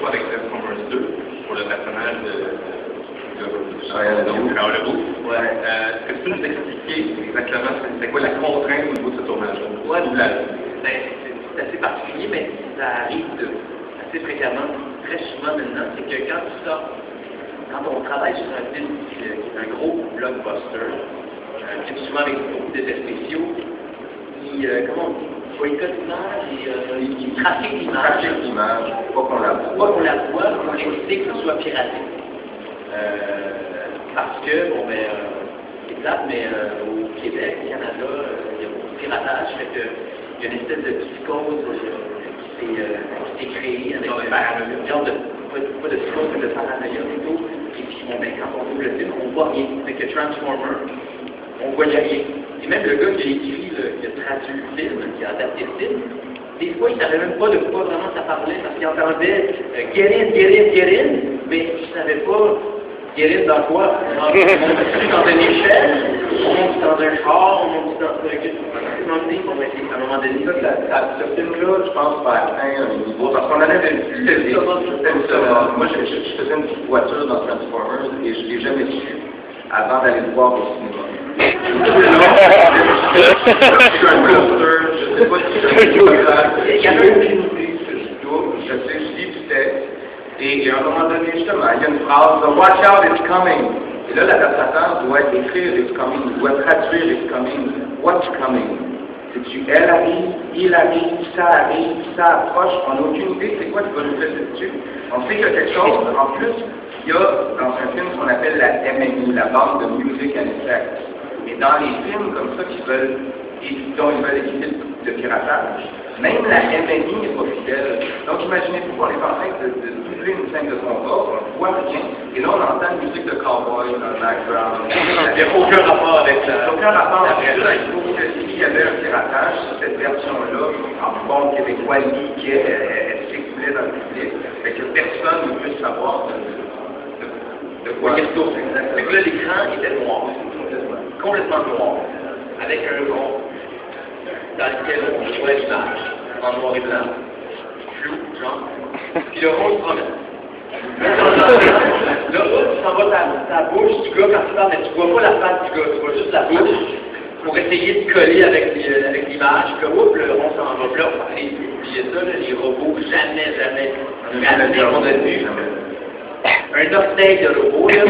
toi avec Transformers 2 pour le personnage de Shia LaBeouf. Ouais. Est-ce que tu peux nous expliquer exactement c'est quoi la contrainte au niveau de ce tournage-là? Ouais, c'est assez particulier, mais ça arrive assez fréquemment, très souvent maintenant, c'est que quand on travaille sur un film qui est un gros blockbuster, un film souvent avec beaucoup d'effets spéciaux, comment on dit, boycott l'image et qui trafique l'image. Pas qu'on la voit. Pas qu'on la voit, pour éviter que ce soit piraté. Parce que, c'est plate, mais au Québec, au Canada, il y a beaucoup de piratage, fait que il y a une espèce de psychose qui s'est créée avec un genre de, pas de psychose, mais de paranoïa plutôt. Et puis, quand on ouvre le film, on voit rien. Fait que Transformer, on voyait rien. Et même le gars qui a écrit, qui a traduit le film, qui a adapté le film, des fois, il ne savait même pas de quoi vraiment ça parlait, parce qu'il entendait get in, mais il ne savait pas get in dans quoi. On monte dans une échelle, on monte dans un char, on monte dans un moment donné. Ce film-là, je pense, va atteindre un niveau, parce qu'on en avait vu. Moi, je faisais une petite voiture dans Transformers et je ne l'ai jamais su avant d'aller le voir au cinéma. Je suis un coaster, je ne sais pas si c'est il y a aucune idée que je doute, je sais, je lis du texte, et à un moment donné, justement, il y a une phrase, watch out, it's coming. Et là, l'adaptateur doit écrire it's coming, doit traduire it's coming, what's coming. C'est-tu elle arrive, il arrive, ça approche, on n'a aucune idée c'est quoi qui va nous faire dessus. On sait qu'il y a quelque chose, en plus, il y a dans un film ce qu'on appelle la MMI, la Banque de Music and Effects. Et dans les films comme ça dont ils veulent éviter le piratage, même la MMI n'est pas fidèle. Donc imaginez-vous qu'on est en train de doubler une scène de combat, on ne voit rien, et là on entend une musique de cowboy dans le background. Il n'y a aucun rapport avec ça. Aucun rapport avec ça. Il faut que s'il y avait un piratage sur cette version-là, en bon québécois, elle circulait dans le public, et que personne ne puisse savoir de quoi il retourne. Donc là, l'écran était noir, complètement noir, avec un rond dans lequel on voit l'image, en noir et blanc, flou, genre, puis le rond se promène. Là, tu s'en vas ta bouche du gars quand tu parles, mais tu vois pas la face du gars, tu vois juste la bouche pour essayer de coller avec l'image, puis oups, le rond s'en va, puis là, oubliez ça, là, les robots, jamais, on a vu. Un orteil de robot, là,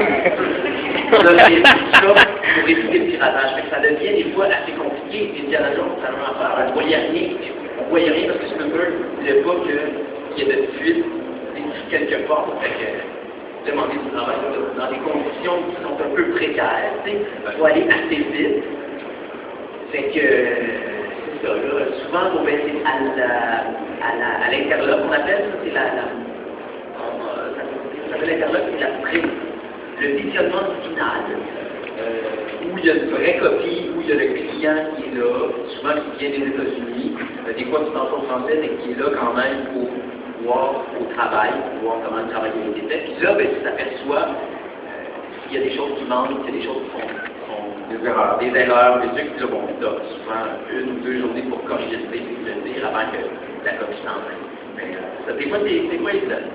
c'est ça pour éviter le piratage. Mais ça devient des fois assez compliqué. Indiana Jones, ça n'a pas à faire. On voyait rien parce que Spielberg ne voulait pas qu'il y ait de fuite quelque part. Fait que demander du travail dans des conditions qui sont un peu précaires, tu sais, il faut aller assez vite. Fait que c'est ça, là. Souvent, on va essayer à l'interlope, on appelle ça, c'est l'interlope, c'est le visionnement final, où il y a une vraie copie, où il y a le client qui est là, souvent qui vient des États-Unis, des fois qui parle pas français, mais qui est là quand même pour voir au travail, pour voir comment le travail a été fait. Puis là, tu t'aperçois s'il y a des choses qui manquent, s'il y a des choses qui sont des erreurs, des trucs, puis là, bon, tu as souvent 1 ou 2 journées pour corriger le dire avant que la copie s'en aille. Mais ça, des fois, c'est quoi évident?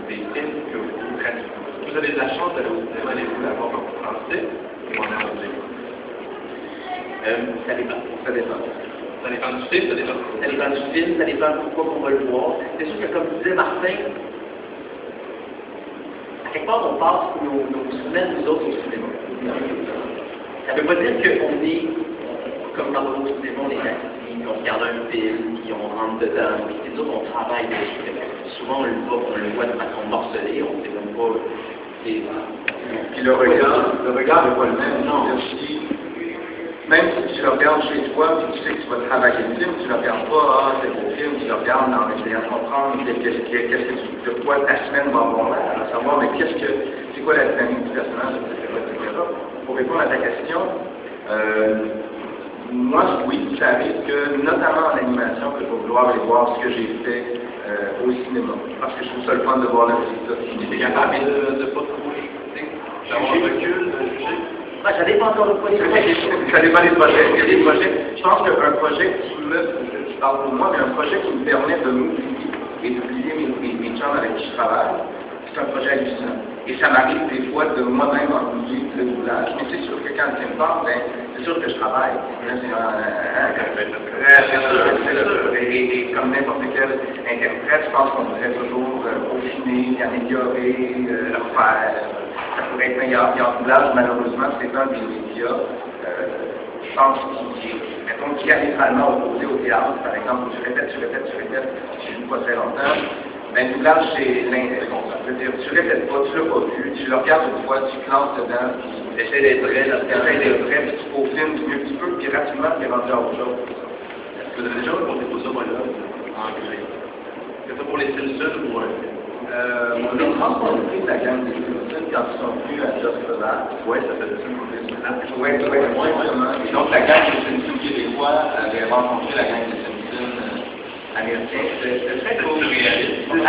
Des films que vous traduisez. Vous avez de la chance d'aller au cinéma, allez-vous l'avoir en français ou en anglais? Ça dépend. Ça dépend du film, ça dépend. Ça dépend du film, ça dépend pourquoi on va le voir. C'est sûr que comme disait Martin, à quelque part on passe nos semaines, nous autres, au cinéma. Ça ne veut pas dire qu'on est, comme dans le cinéma, on est assis, on regarde un film, puis on rentre dedans, puis c'est sûr qu'on travaille dessus. Souvent, on le voit de façon morcelée, on ne sait même pas. Puis le regard n'est pas le même. Non. Même si tu le regardes chez toi, puis tu sais que tu vas travailler le film, tu ne le regardes pas, c'est beau film, tu le regardes en essayant de comprendre de quoi ta semaine va avoir l'air, à savoir, mais c'est quoi la dynamique du personnage, etc. Pour répondre à ta question, moi, oui, ça arrive que, notamment en animation, que je vais vouloir aller voir ce que j'ai fait au cinéma. Parce que je trouve ça le fun de voir le résultat fini. C'est capable de pas trop d'avoir un recul, de juger. Ça dépend encore de projet. Ça dépend des projets. Il y a des projets. Je pense qu'un projet qui je parle pour moi, mais un projet qui me permet de m'oublier et d'oublier mes chances avec qui je travaille, c'est un projet hallucinant. Et ça m'arrive des fois de moi-même ennuyer le doublage. Mais c'est sûr que quand le film part, ben, c'est sûr que je travaille. Et comme n'importe quel interprète, je pense qu'on devrait toujours peaufiner, améliorer, refaire. Ça pourrait être meilleur. Et en doublage, malheureusement, c'est un des médias, je pense, qui est littéralement opposé au théâtre. Par exemple, tu répètes, je joue pas très longtemps. Ben, le doublage, c'est l'inverse. C'est-à-dire, tu répètes pas, tu l'as pas vu, tu le regardes une fois, tu classes dedans, tu essaies d'être vrai, puis tu peaufines du mieux que tu peux, puis rapidement, tu es rendu à autre chose. Est-ce que vous avez déjà reporté pour ça, moi, là, en anglais? C'est ça pour les Simpsons ou... On a rencontré la gang des Simpsons quand ils sont venus à Just for That. Oui, ça fait ça pour les Simpsons. Oui, exactement. Et donc, la gang des Simpsons québécois avait rencontré la gang des Simpsons américains. C'était très surréaliste. Oui,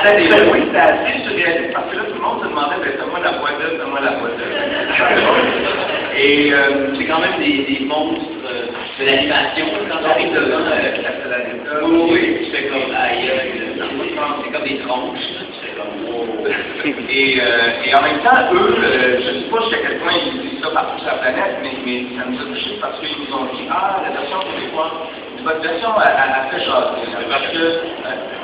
c'était assez surréaliste parce que là, tout le monde se demandait, ben, donne-moi la voix d'œuf, donne-moi la voix d'œuf. Et c'est quand même des monstres de l'animation, quand j'arrive devant la oui, tu fais comme aïe, c'est comme des tronches, tu fais comme oh. Et en même temps, eux, je ne sais pas jusqu'à quel point ils disent ça partout sur la planète, mais ça nous a touchés parce qu'ils nous ont dit, ah, la version québécoise, votre version, elle fait jaser, parce que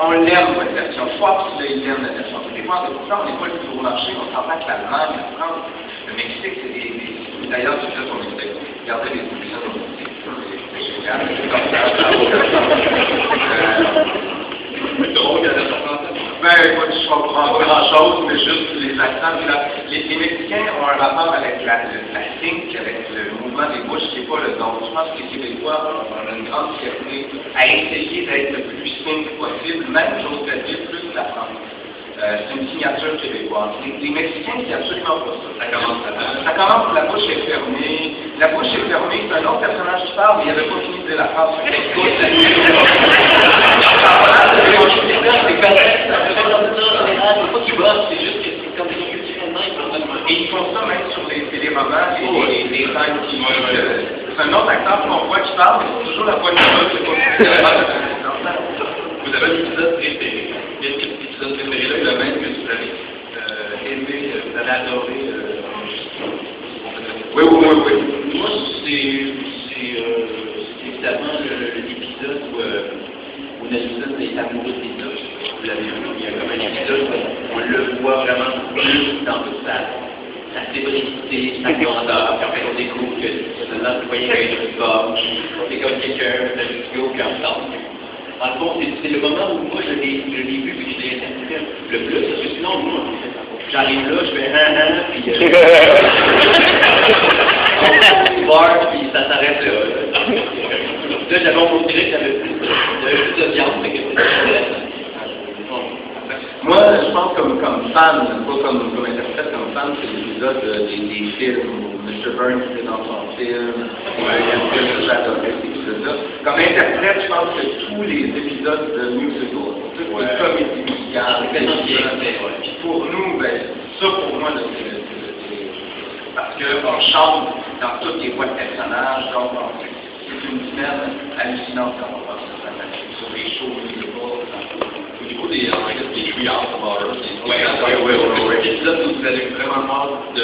on l'aime, votre version. Fox, là, ils aiment la version québécoise, et pourtant, on n'est pas le plus gros marché, on s'entend que l'Allemagne, la France, le Mexique, c'est des... D'ailleurs, c'est juste au Mexique. Regardez les émissions au Mexique. C'est génial. C'est comme ça. Ben, écoute, je ne comprends pas grand-chose, mais juste les accents. Les Mexicains ont un rapport avec la sync, avec le mouvement des bouches, qui n'est pas le don. Je pense que les Québécois ont une grande fierté à essayer d'être le plus sync possible, même, j'ose le dire, plus que la France. C'est une signature québécoise. Les Mexicains, c'est absolument pas ça. Ça commence, la bouche est fermée. La bouche est fermée, c'est un autre personnage qui parle, mais il n'avait pas fini de dire la phrase. C'est juste que c'est comme et ils font ça même sur les téléromans et les scènes qui c'est un autre acteur qu'on voit qui parle, mais c'est toujours la voix de l'autre, c'est pas vous avez un épisode préféré. Quel épisode préféré là, le même que vous avez aimé, vous avez adoré Oui. Moi, c'est évidemment l'épisode où Nelson est amoureux des noces. Vous l'avez vu, il y a comme un épisode où on le voit vraiment plus dans toute sa fébrilité, sa grandeur, puis en fait on découvre que maintenant vous voyez qu'il y a une forme, c'est comme quelqu'un de studio qui ensemble. En fond, c'est le moment où moi je l'ai vu et je l'ai interprété le plus, parce que sinon, moi, j'arrive là, je fais puis puis ça s'arrête là. Là, j'avais montré que j'avais plus de viande, mais que c'était intéressant. Moi, je pense comme fan, pas comme interprète, comme fan, c'est l'épisode des films où Mr. Burns était dans son film, j'adorais cet épisode-là. Comme interprète, je pense que tous les épisodes de musical, toutes les comédies musicales, puis pour nous, ben, ça pour moi, c'est parce qu'on chante dans toutes les voix de personnages, donc c'est une semaine hallucinante quand on pense sur les shows musicals. au niveau des triards, Oui. l'épisode où vous avez vraiment hâte de